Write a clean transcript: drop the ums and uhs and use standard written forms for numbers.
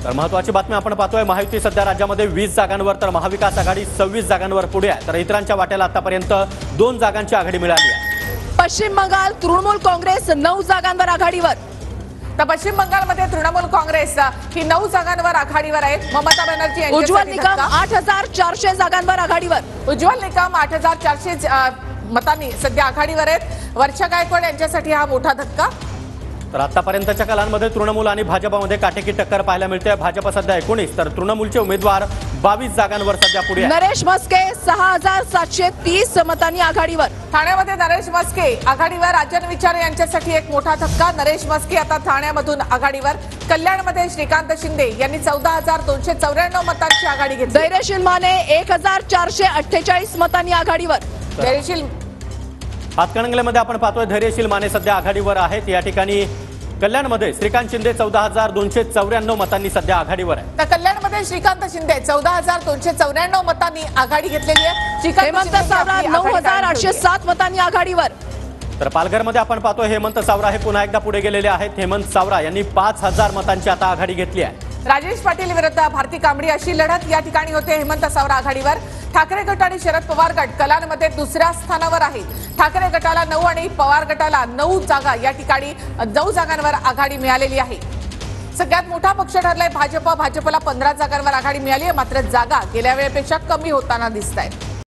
तर महत्त्वाची बातमी आपण पाहतोय, महायुती सध्या राज्यामध्ये 20 जागांवर तर महाविकास आघाडी 26 जागांवर पुढे आहे। तर इतरांच्या वाट्याला आतापर्यंत 2 जागांची आघाडी मिळाली आहे। पश्चिम बंगाल तृणमूल काँग्रेस 9 जागांवर आघाडीवर। तर पश्चिम बंगालमध्ये तृणमूल काँग्रेस ही 9 जागांवर आघाडीवर आहे। ममता बनर्जी यांच्यासाठी उज्ज्वल निकम 8400 जागांवर आघाडीवर। उज्ज्वल निकम 8400 मतांनी सध्या आघाडीवर आहेत। वर्षा गायकवाड यांच्यासाठी हा मोठा धक्का। तर आतापर्यंतच्या कालांमध्ये तृणमूल आणि भाजपमध्ये काटेकी टक्कर पाहायला मिळते। भाजप सध्या 19 तर तृणमूलचे उमेदवार 22 जागांवर सध्या पुढे आहेत। नरेश म्हस्के 6730 मतांनी आघाडीवर। ठाण्यामध्ये नरेश म्हस्के आघाडीवर। राजन विचारे यांच्यासाठी एक मोठा धक्का। नरेश म्हस्के आता ठाण्यामधून आघाडीवर। कल्याणमध्ये श्रीकांत शिंदे यांनी 14294 मतांची आघाडी घेतली। धैर्यशील माने 1448 मतांनी आघाडीवर। धैर्यशील हातकणंगलेमध्ये आपण पाहतोय, धैर्यशील माने सध्या आघाडीवर आहेत। या ठिकाणी कल्याणमध्ये श्रीकांत शिंदे 14294 मतांनी सध्या आघाडीवर आहे। तर कल्याणमध्ये श्रीकांत शिंदे 14294 मतांनी आघाडी घेतलेली आहे। हेमंत सावरा 9807 मतांनी आघाडीवर। तर पालघरमध्ये आपण पाहतोय, हेमंत सावरा हे पुन्हा एकदा पुढे गेलेले आहेत। हेमंत सावरा यांनी 5000 मतांची आता आघाडी घेतली आहे। राजेश पाटील विरुद्ध भारती कांबडी अशी लढत या ठिकाणी होते। हेमंत सावरा आघाडीवर। ठाकरे गट आणि शरद पवार गट कलांमध्ये दुसऱ्या स्थानावर आहे। ठाकरे गटाला 9 आणि पवार गटाला 9 जागा या ठिकाणी 9 जागांवर आघाडी मिळालेली आहे। सगळ्यात मोठा पक्ष ठरलाय भाजप। भाजपला 15 जागांवर आघाडी मिळाली आहे, मात्र जागा गेल्या वेळेपेक्षा कमी होताना दिसत आहेत।